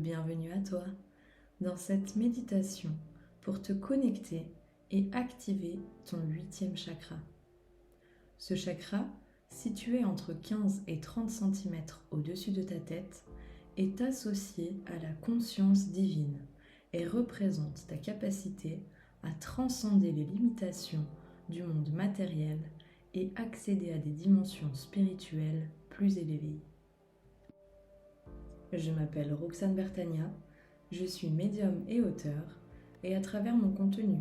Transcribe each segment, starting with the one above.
Bienvenue à toi dans cette méditation pour te connecter et activer ton 8e chakra. Ce chakra, situé entre 15 et 30 cm au-dessus de ta tête, est associé à la conscience divine et représente ta capacité à transcender les limitations du monde matériel et accéder à des dimensions spirituelles plus élevées. Je m'appelle Roxane Bertagna, je suis médium et auteur, et à travers mon contenu,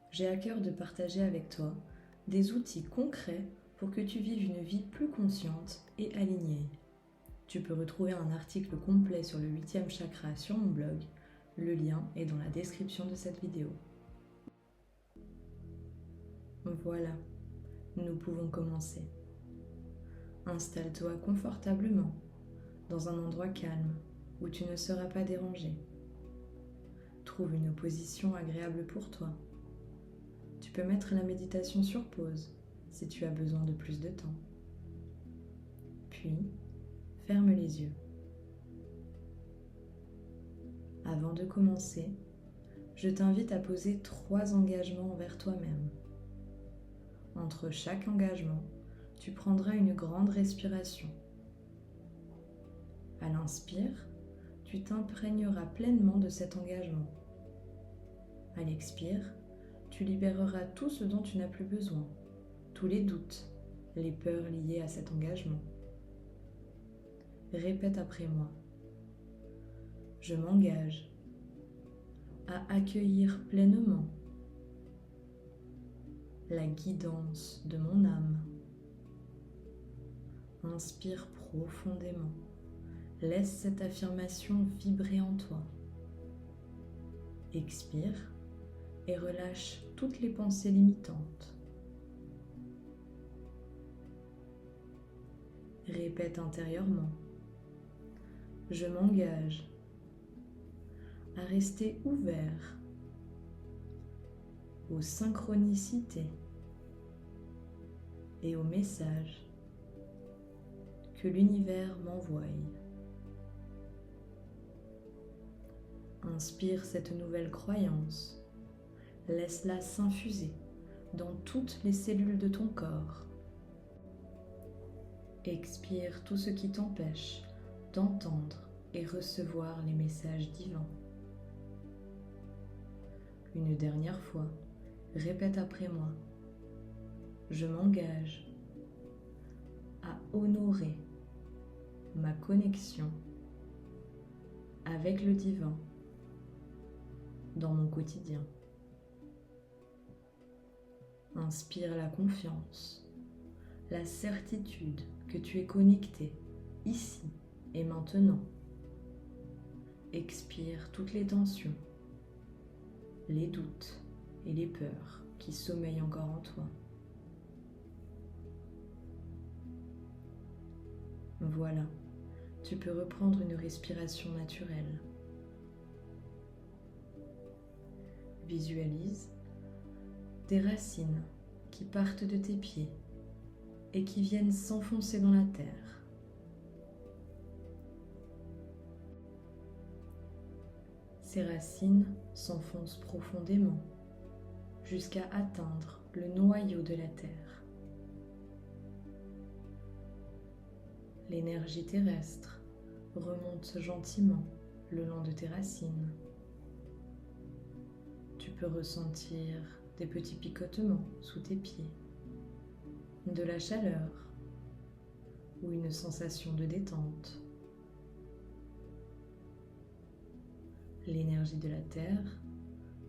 j'ai à cœur de partager avec toi des outils concrets pour que tu vives une vie plus consciente et alignée. Tu peux retrouver un article complet sur le 8e chakra sur mon blog, le lien est dans la description de cette vidéo. Voilà, nous pouvons commencer. Installe-toi confortablement dans un endroit calme où tu ne seras pas dérangé. Trouve une position agréable pour toi. Tu peux mettre la méditation sur pause si tu as besoin de plus de temps. Puis, ferme les yeux. Avant de commencer, je t'invite à poser 3 engagements envers toi-même. Entre chaque engagement, tu prendras une grande respiration. À l'inspire, tu t'imprégneras pleinement de cet engagement. À l'expire, tu libéreras tout ce dont tu n'as plus besoin, tous les doutes, les peurs liées à cet engagement. Répète après moi. Je m'engage à accueillir pleinement la guidance de mon âme. Inspire profondément. Laisse cette affirmation vibrer en toi. Expire et relâche toutes les pensées limitantes. Répète intérieurement. Je m'engage à rester ouvert aux synchronicités et aux messages que l'univers m'envoie. Inspire cette nouvelle croyance, laisse-la s'infuser dans toutes les cellules de ton corps. Expire tout ce qui t'empêche d'entendre et recevoir les messages divins. Une dernière fois, répète après moi. Je m'engage à honorer ma connexion avec le divin dans mon quotidien. Inspire la confiance, la certitude que tu es connecté ici et maintenant. Expire toutes les tensions, les doutes et les peurs qui sommeillent encore en toi. Voilà, tu peux reprendre une respiration naturelle. Visualise des racines qui partent de tes pieds et qui viennent s'enfoncer dans la terre. Ces racines s'enfoncent profondément jusqu'à atteindre le noyau de la terre. L'énergie terrestre remonte gentiment le long de tes racines. Tu peux ressentir des petits picotements sous tes pieds, de la chaleur ou une sensation de détente. L'énergie de la terre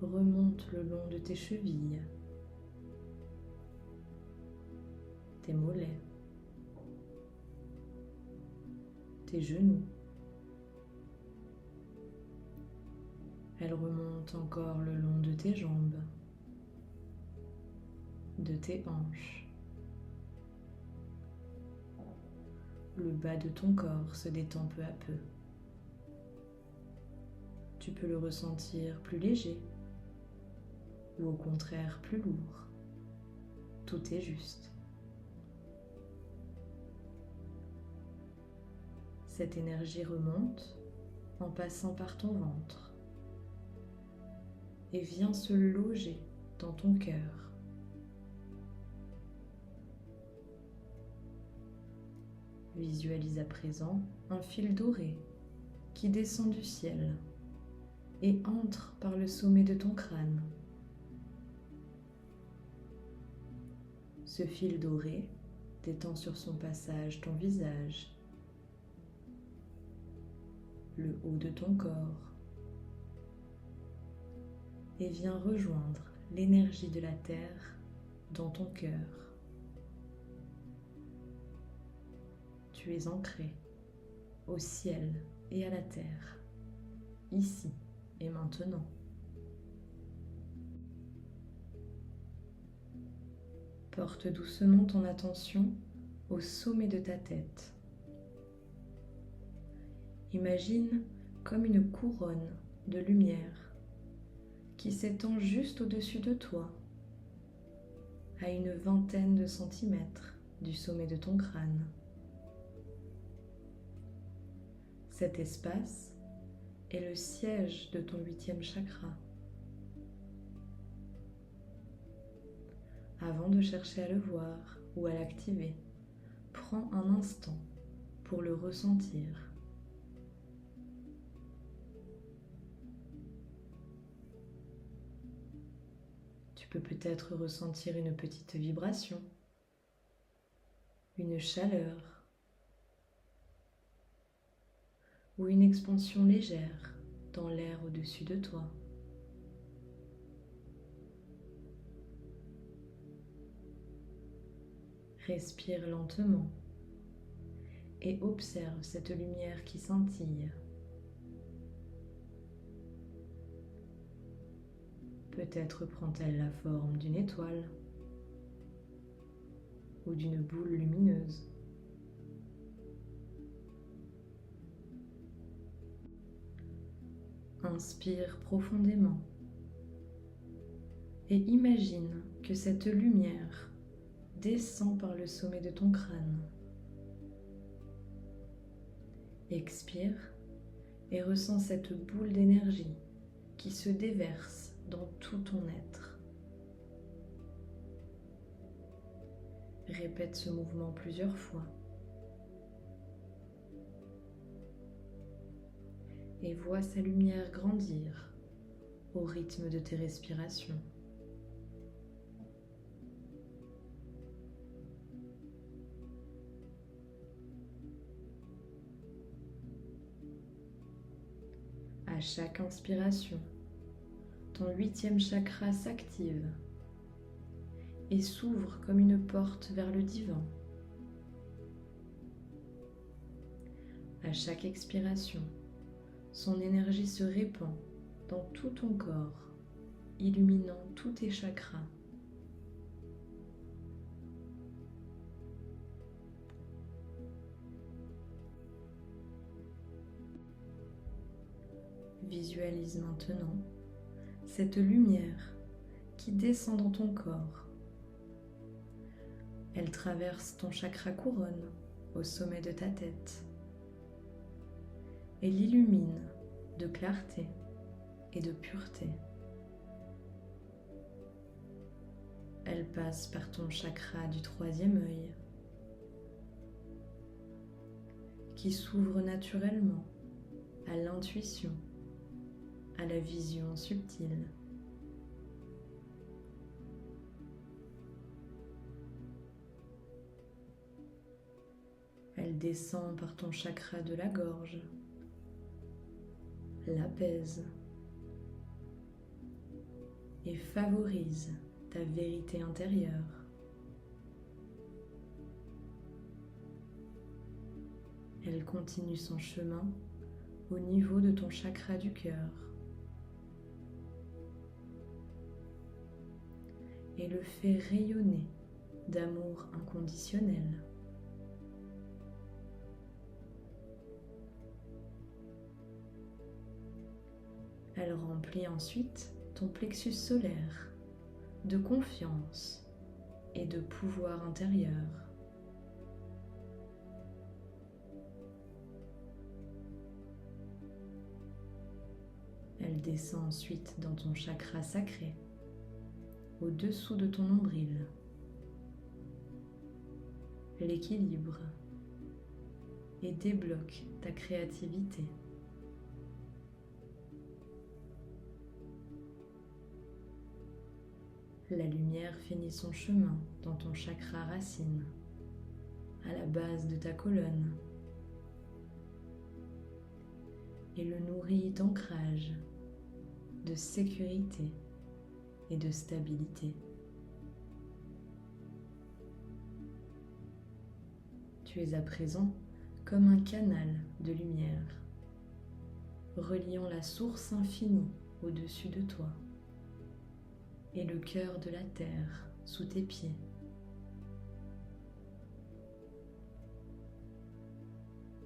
remonte le long de tes chevilles, tes mollets, tes genoux. Elle remonte encore le long de tes jambes, de tes hanches. Le bas de ton corps se détend peu à peu. Tu peux le ressentir plus léger ou au contraire plus lourd. Tout est juste. Cette énergie remonte en passant par ton ventre et vient se loger dans ton cœur. Visualise à présent un fil doré qui descend du ciel et entre par le sommet de ton crâne. Ce fil doré détend sur son passage ton visage, le haut de ton corps, et vient rejoindre l'énergie de la terre dans ton cœur. Tu es ancré au ciel et à la terre, ici et maintenant. Porte doucement ton attention au sommet de ta tête. Imagine comme une couronne de lumière qui s'étend juste au-dessus de toi, à une vingtaine de centimètres du sommet de ton crâne. Cet espace est le siège de ton 8e chakra. Avant de chercher à le voir ou à l'activer, prends un instant pour le ressentir. Tu peux peut-être ressentir une petite vibration, une chaleur ou une expansion légère dans l'air au-dessus de toi. Respire lentement et observe cette lumière qui scintille. Peut-être prend-elle la forme d'une étoile ou d'une boule lumineuse. Inspire profondément et imagine que cette lumière descend par le sommet de ton crâne. Expire et ressens cette boule d'énergie qui se déverse dans tout ton être. Répète ce mouvement plusieurs fois. Et vois sa lumière grandir au rythme de tes respirations. À chaque inspiration, ton 8e chakra s'active et s'ouvre comme une porte vers le divin. À chaque expiration, son énergie se répand dans tout ton corps, illuminant tous tes chakras. Visualise maintenant cette lumière qui descend dans ton corps. Elle traverse ton chakra couronne au sommet de ta tête et l'illumine de clarté et de pureté. Elle passe par ton chakra du 3e œil qui s'ouvre naturellement à l'intuition, à la vision subtile. Elle descend par ton chakra de la gorge, l'apaise et favorise ta vérité intérieure. Elle continue son chemin au niveau de ton chakra du cœur et le fait rayonner d'amour inconditionnel. Elle remplit ensuite ton plexus solaire de confiance et de pouvoir intérieur. Elle descend ensuite dans ton chakra sacré, au-dessous de ton nombril. L'équilibre et débloque ta créativité. La lumière finit son chemin dans ton chakra racine, à la base de ta colonne, et le nourrit d'ancrage, de sécurité et de stabilité. Tu es à présent comme un canal de lumière, reliant la source infinie au-dessus de toi et le cœur de la terre sous tes pieds.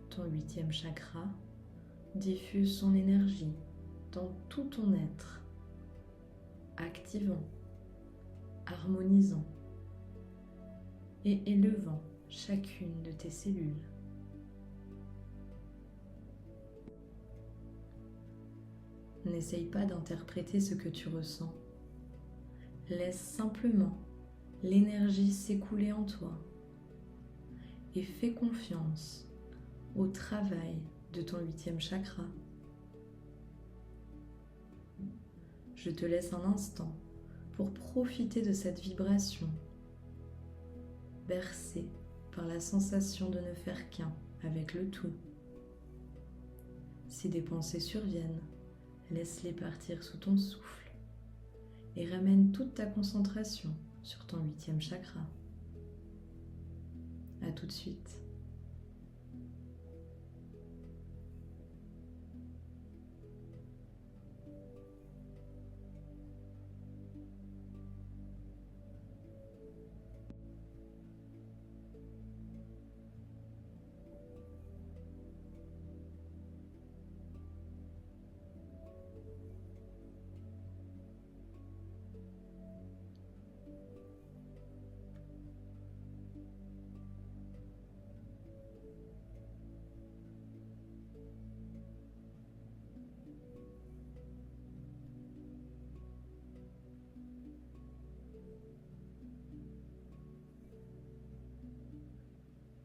Ton 8e chakra diffuse son énergie dans tout ton être, activant, harmonisant et élevant chacune de tes cellules. N'essaye pas d'interpréter ce que tu ressens. Laisse simplement l'énergie s'écouler en toi et fais confiance au travail de ton 8e chakra. Je te laisse un instant pour profiter de cette vibration, bercée par la sensation de ne faire qu'un avec le tout. Si des pensées surviennent, laisse-les partir sous ton souffle et ramène toute ta concentration sur ton 8e chakra. À tout de suite.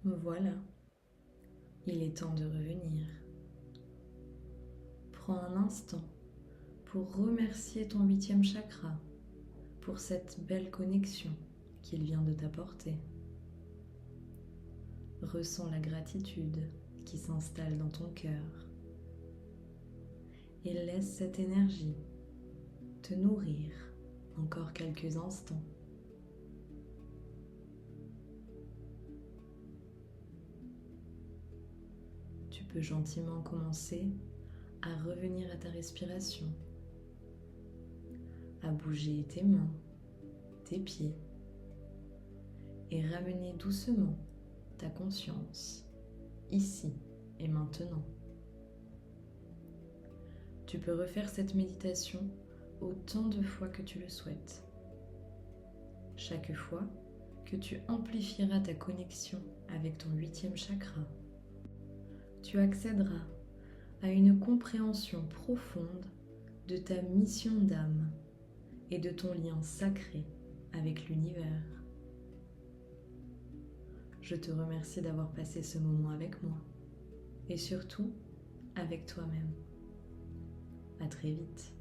Voilà, il est temps de revenir. Prends un instant pour remercier ton 8e chakra pour cette belle connexion qu'il vient de t'apporter. Ressens la gratitude qui s'installe dans ton cœur et laisse cette énergie te nourrir encore quelques instants. Tu peux gentiment commencer à revenir à ta respiration, à bouger tes mains, tes pieds et ramener doucement ta conscience ici et maintenant. Tu peux refaire cette méditation autant de fois que tu le souhaites. Chaque fois que tu amplifieras ta connexion avec ton 8e chakra, tu accéderas à une compréhension profonde de ta mission d'âme et de ton lien sacré avec l'univers. Je te remercie d'avoir passé ce moment avec moi et surtout avec toi-même. À très vite.